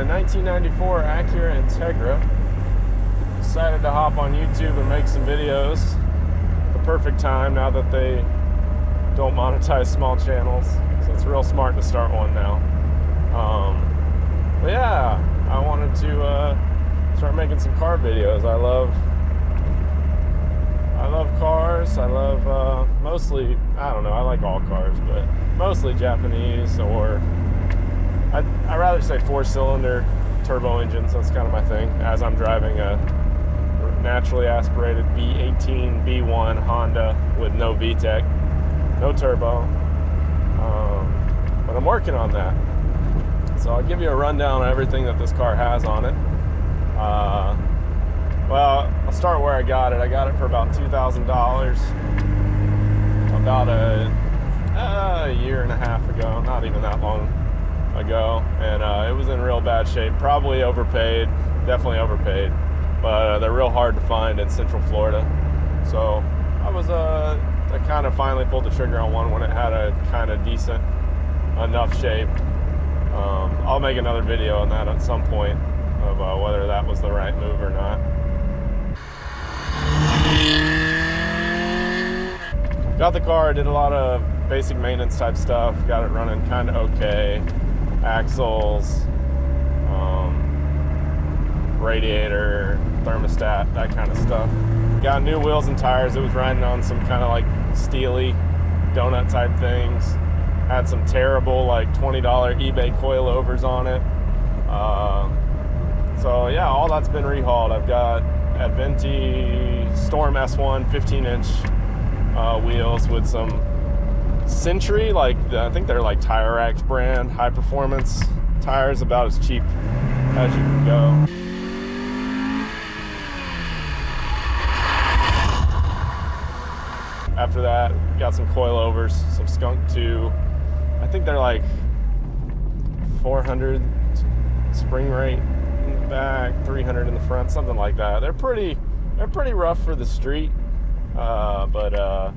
my 1994 Acura Integra. Decided to hop on YouTube and make some videos. The perfect time now that they don't monetize small channels, so it's real smart to start one now. But yeah, I wanted to start making some car videos. I love cars. I love mostly, I don't know, I like all cars, but mostly Japanese, or I'd rather say 4-cylinder turbo engines. That's kind of my thing, as I'm driving a naturally aspirated B18B Honda with no VTEC, no turbo, but I'm working on that. So I'll give you a rundown on everything that this car has on it. Well, I'll start where I got it. I got it for about $2,000 about a year and a half ago, not even that long ago, and it was in real bad shape. Probably overpaid, definitely overpaid, but they're real hard to find in Central Florida. So I kind of finally pulled the trigger on one when it had a kind of decent enough shape. I'll make another video on that at some point of whether that was the right move or not. Got the car, did a lot of basic maintenance type stuff, got it running kind of okay. Axles, radiator, thermostat, that kind of stuff. Got new wheels and tires. It was riding on some kind of like steely donut type things. Had some terrible like $20 eBay coilovers on it. So yeah, all that's been rehauled. I've got Advanti Storm S1 15-inch wheels with some Century, like I think they're like Tire Rack brand, high performance tires, about as cheap as you can go. After that, got some coilovers, some Skunk2. I think they're like 400 spring rate in the back, 300 in the front, something like that. They're pretty rough for the street, but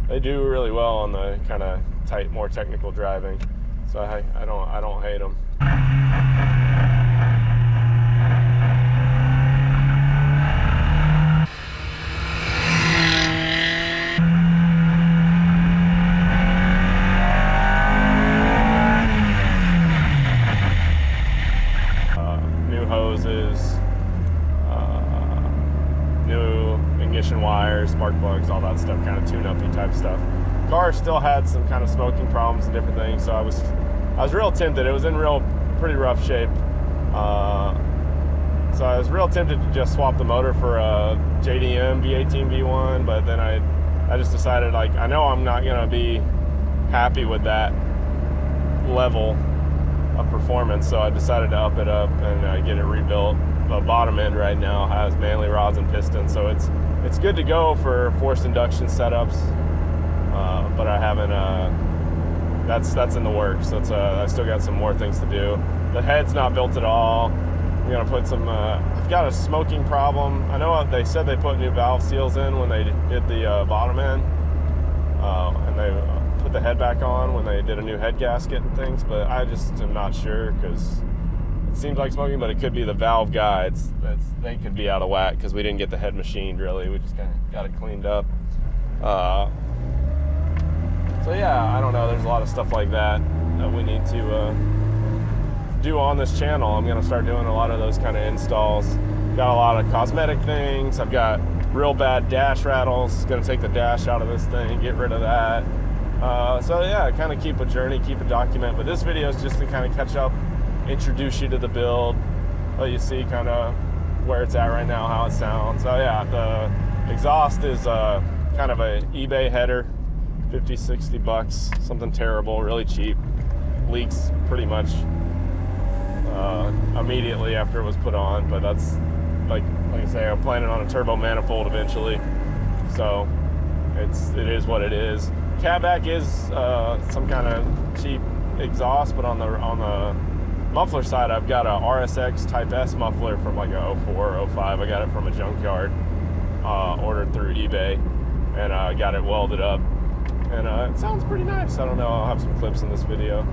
they do really well on the kind of tight, more technical driving. So I don't hate them. New hoses, new ignition wires, spark plugs, all that stuff, kind of tune-up-y type stuff. Car still had some kind of smoking problems and different things, so I was real tempted. It was in pretty rough shape, so I was real tempted to just swap the motor for a JDM B18B one, but then I just decided, like, I know I'm not gonna be happy with that level of performance, so I decided to up it up and get it rebuilt. The bottom end right now has manley rods and pistons, so it's good to go for forced induction setups, but I haven't, that's in the works. I still got some more things to do. The head's not built at all. I'm gonna put some, I've got a smoking problem. I know they said they put new valve seals in when they did the bottom end, and they put the head back on when they did a new head gasket and things, but I just am not sure, because it seems like smoking, but it could be the valve guides. They could be out of whack because we didn't get the head machined really. We just kind of got it cleaned up. So yeah, I don't know. There's a lot of stuff like that we need to do on this channel. I'm gonna start doing a lot of those kind of installs. Got a lot of cosmetic things. I've got real bad dash rattles. Gonna take the dash out of this thing, get rid of that. So yeah, kind of keep a journey, keep a document. But this video is just to kind of catch up, introduce you to the build, let you see kind of where it's at right now, how it sounds. So yeah, the exhaust is kind of a eBay header, 50, 60 bucks, something terrible, really cheap. Leaks pretty much immediately after it was put on, but that's like I say, I'm planning on a turbo manifold eventually, so it is what it is. Catback is some kind of cheap exhaust, but on the muffler side, I've got a RSX Type-S muffler from like a 04 or 05. I got it from a junkyard, ordered through eBay, and I got it welded up, and it sounds pretty nice. I don't know, I'll have some clips in this video.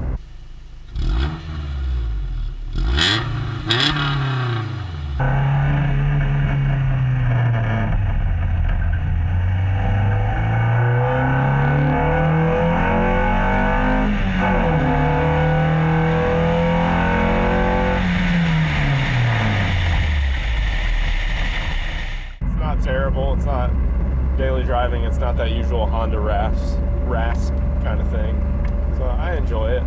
daily driving. It's not that usual Honda rasp kind of thing. So I enjoy it.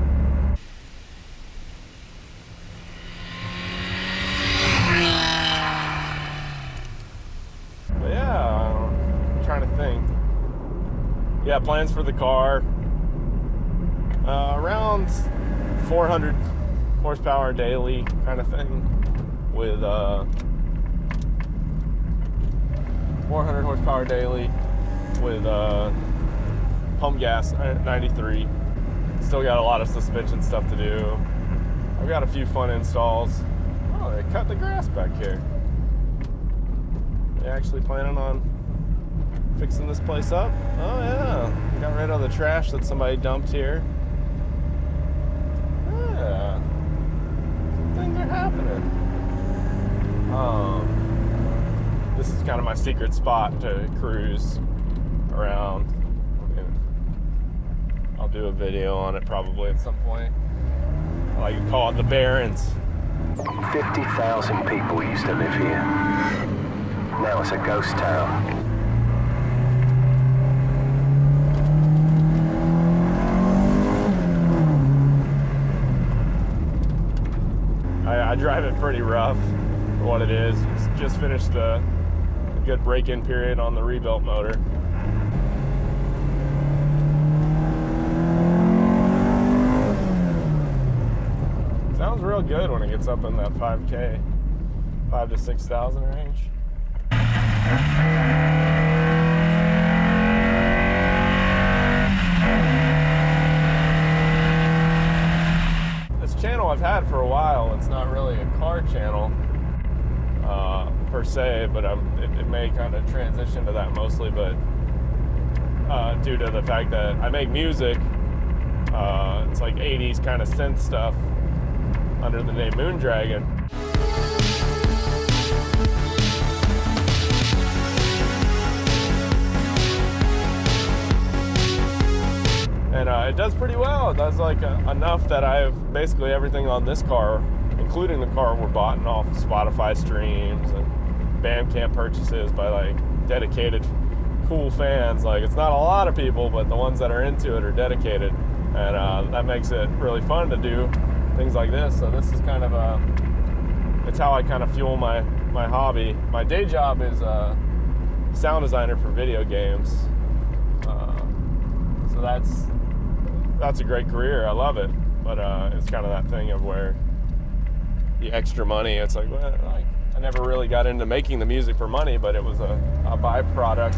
But yeah, I'm trying to think. Yeah, plans for the car. Around 400 horsepower daily kind of thing, with 400 horsepower daily with pump gas 93. Still got a lot of suspension stuff to do. I've got a few fun installs. Oh, they cut the grass back here. They actually planning on fixing this place up? Oh yeah, got rid of the trash that somebody dumped here. Yeah, things are happening. This is kind of my secret spot to cruise around. I'll do a video on it probably at some point. I like to call it the Barrens. 50,000 people used to live here. Now it's a ghost town. I drive it pretty rough for what it is. Just finished a good break-in period on the rebuilt motor. Sounds real good when it gets up in that 5K, 5 to 6,000 range. This channel I've had for a while. It's not really a car channel per se, but it may kind of transition to that mostly, but due to the fact that I make music, it's like 80s kind of synth stuff under the name Moondragon. And it does pretty well. It does like enough that I've basically everything on this car, including the car, were bought off Spotify streams and Bandcamp purchases by like dedicated cool fans. Like, it's not a lot of people, but the ones that are into it are dedicated, and that makes it really fun to do things like this. So this is kind of it's how I kind of fuel my hobby. My day job is a sound designer for video games, so that's a great career. I love it, but it's kind of that thing of where the extra money, it's like, well, like, I never really got into making the music for money, but it was a byproduct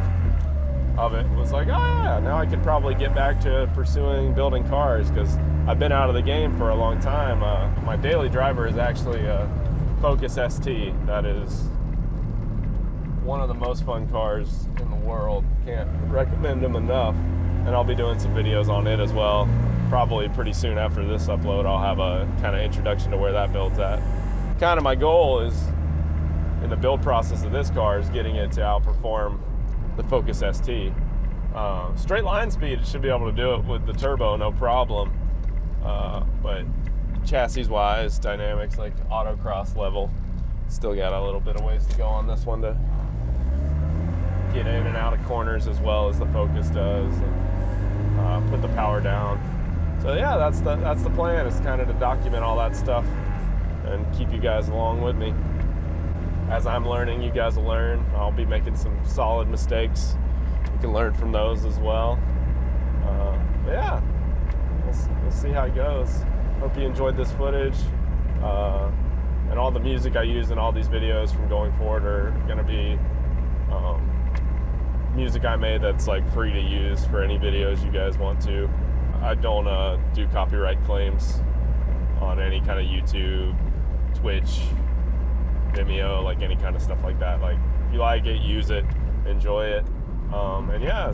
of it. It was like, oh yeah, now I could probably get back to pursuing building cars, because I've been out of the game for a long time. My daily driver is actually a Focus ST. That is one of the most fun cars in the world. Can't recommend them enough. And I'll be doing some videos on it as well. Probably pretty soon after this upload, I'll have a kind of introduction to where that build's at. Kind of my goal is, in the build process of this car, is getting it to outperform the Focus ST. Straight line speed, it should be able to do it with the turbo, no problem. But chassis wise, dynamics, like autocross level, still got a little bit of ways to go on this one to get in and out of corners as well as the Focus does, and put the power down. So yeah, that's the plan, is kind of to document all that stuff and keep you guys along with me. As I'm learning, you guys will learn. I'll be making some solid mistakes. You can learn from those as well. Yeah, we'll see how it goes. Hope you enjoyed this footage. And all the music I use in all these videos from going forward are going to be music I made that's like free to use for any videos you guys want to. I don't do copyright claims on any kind of YouTube, Twitch, Vimeo, like any kind of stuff like that. Like, if you like it, use it, enjoy it. And yeah,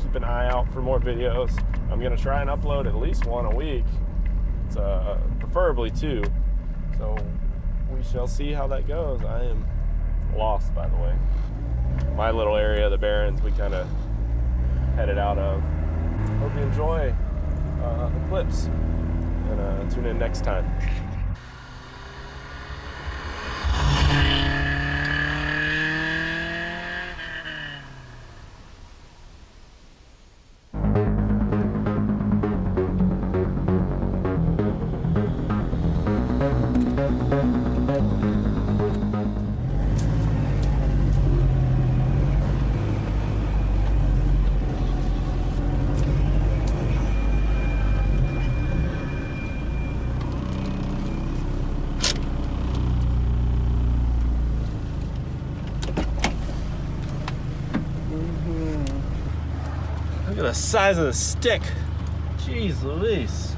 keep an eye out for more videos. I'm gonna try and upload at least one a week. It's preferably two. So we shall see how that goes. I am lost, by the way. My little area, the Barrens, we kind of headed out of. Hope you enjoy the clips, and tune in next time. Look at the size of the stick. Jeez Louise.